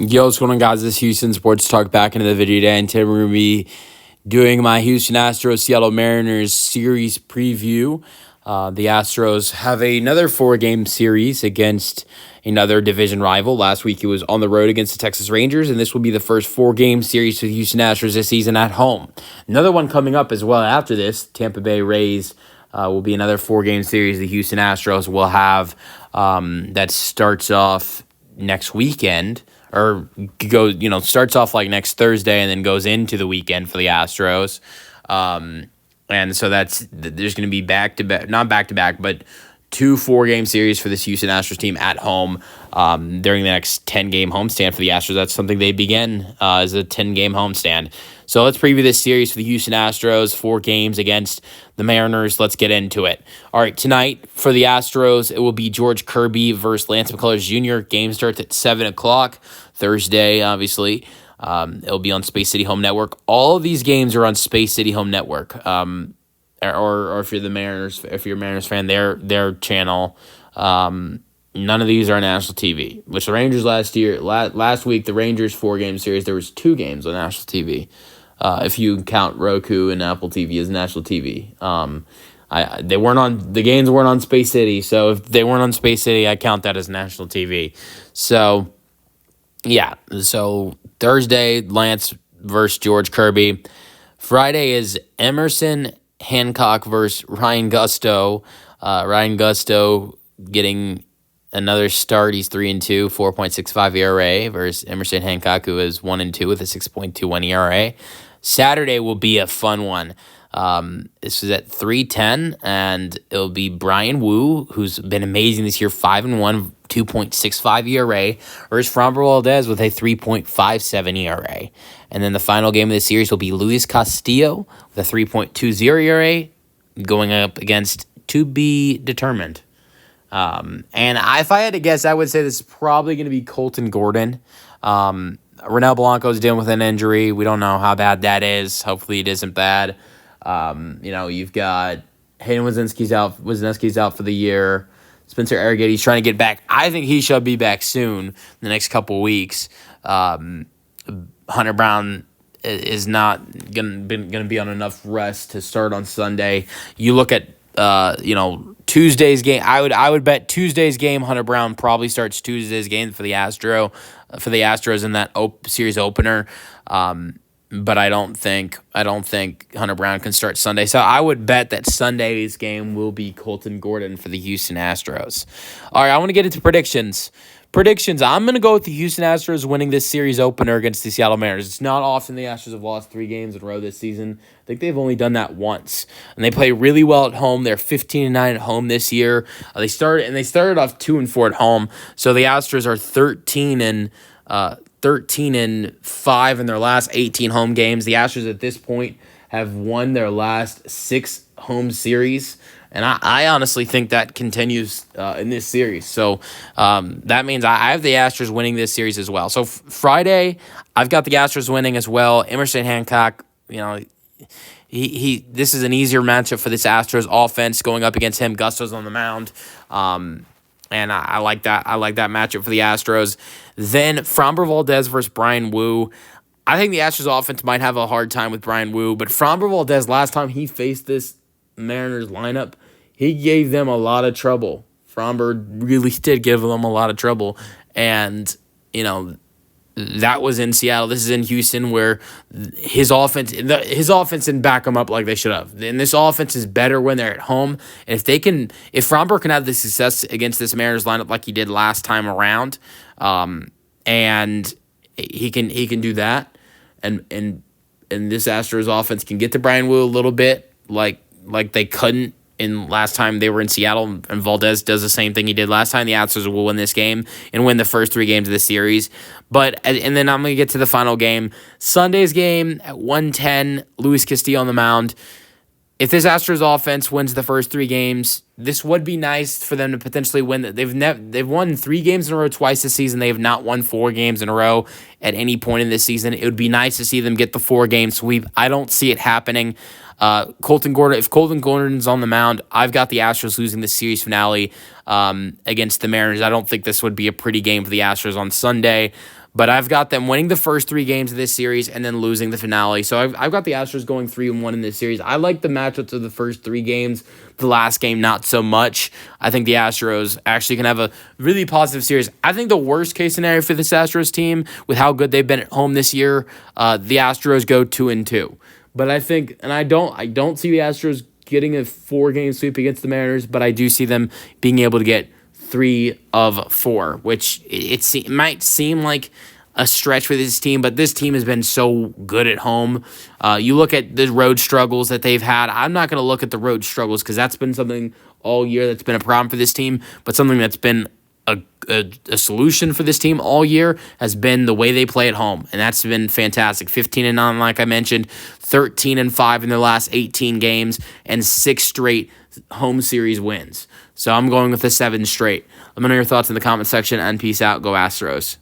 Yo, what's going on, guys? This is Houston Sports Talk back into the video today, and today we're going to be doing my Houston Astros Seattle Mariners series preview. The Astros have another 4-game series against another division rival. Last week it was on the road against the Texas Rangers, and this will be the first 4-game series for the Houston Astros this season at home. Another one coming up as well after this, Tampa Bay Rays will be another 4-game series the Houston Astros will have that starts off next weekend. Starts off like next Thursday and then goes into the weekend for the Astros. And so there's going to be not back-to-back, but 2 4-game series for this Houston Astros team at home during the next 10-game homestand for the Astros. That's something they begin as a 10-game homestand. So let's preview this series for the Houston Astros, 4 games against the Mariners. Let's get into it. All right, tonight for the Astros, it will be George Kirby versus Lance McCullers Jr. Game starts at 7 o'clock Thursday, obviously. It'll be on Space City Home Network. All of these games are on Space City Home Network. Or if you're the Mariners, if you're a Mariners fan, their channel. None of these are on national TV. Which the Rangers last week, the Rangers 4-game series, there was 2 games on national TV. If you count Roku and Apple TV as national TV. The games weren't on Space City, so if they weren't on Space City, I count that as national TV. So, yeah. So Thursday, Lance versus George Kirby. Friday is Emerson Hancock versus Ryan Gusto. Ryan Gusto getting another start. He's 3-2, 4.65 ERA versus Emerson Hancock, who is 1-2 with a 6.21 ERA. Saturday will be a fun one. This is at 3:10, and it'll be Brian Wu, who's been amazing this year, 5-1, 2.65 ERA, versus Framber Valdez with a 3.57 ERA. And then the final game of the series will be Luis Castillo with a 3.20 ERA going up against to be determined. And if I had to guess, I would say this is probably going to be Colton Gordon. Ronel Blanco's dealing with an injury. We don't know how bad that is. Hopefully it isn't bad. You've got Hayden Wesneski's out for the year. Spencer Arrighetti's trying to get back. I think he should be back soon in the next couple of weeks. Hunter Brown is not going to be on enough rest to start on Sunday. You look at Tuesday's game. I would bet Tuesday's game Hunter Brown probably starts Tuesday's game for the Astros in that series opener. But I don't think Hunter Brown can start Sunday. So I would bet that Sunday's game will be Colton Gordon for the Houston Astros. All right, I want to get into predictions. I'm going to go with the Houston Astros winning this series opener against the Seattle Mariners. It's not often the Astros have lost 3 games in a row this season. I think they've only done that once. And they play really well at home. They're 15-9 at home this year. They started off 2-4 at home. So the Astros are 13-5 in their last 18 home games. The Astros at this point have won their last 6 home series. And I honestly think that continues in this series. So that means I have the Astros winning this series as well. So Friday, I've got the Astros winning as well. Emerson Hancock, this is an easier matchup for this Astros offense going up against him. Gusto's on the mound. And I like that. I like that matchup for the Astros. Then Framber Valdez versus Brian Wu. I think the Astros offense might have a hard time with Brian Wu, but Framber Valdez, last time he faced this Mariners lineup, he gave them a lot of trouble. Framber really did give them a lot of trouble. And, that was in Seattle. This is in Houston, where his offense didn't back them up like they should have. And this offense is better when they're at home. And if Framber can have the success against this Mariners lineup like he did last time around, and he can do that, and this Astros offense can get to Brian Wu a little bit, like they couldn't in last time they were in Seattle, and Valdez does the same thing he did last time. The Astros will win this game and win the first 3 games of the series. And then I'm going to get to the final game. Sunday's game at 1:10, Luis Castillo on the mound. If this Astros offense wins the first 3 games, this would be nice for them to potentially win. They've won 3 games in a row twice this season. They have not won 4 games in a row at any point in this season. It would be nice to see them get the 4-game sweep. I don't see it happening. If Colton Gordon's on the mound, I've got the Astros losing the series finale against the Mariners. I don't think this would be a pretty game for the Astros on Sunday. But I've got them winning the first 3 games of this series and then losing the finale. So I've got the Astros going 3-1 in this series. I like the matchups of the first 3 games. The last game, not so much. I think the Astros actually can have a really positive series. I think the worst case scenario for this Astros team, with how good they've been at home this year, the Astros go 2-2. But I think, and I don't see the Astros getting a 4-game sweep against the Mariners, but I do see them being able to get 3 of 4, which it might seem like a stretch for this team, but this team has been so good at home. You look at the road struggles that they've had. I'm not going to look at the road struggles because that's been something all year that's been a problem for this team, but something that's been a solution for this team all year has been the way they play at home, and that's been fantastic. 15-9, like I mentioned, 13-5 in their last 18 games, and 6 straight home series wins. So I'm going with the 7 straight. Let me know your thoughts in the comment section, and peace out. Go Astros.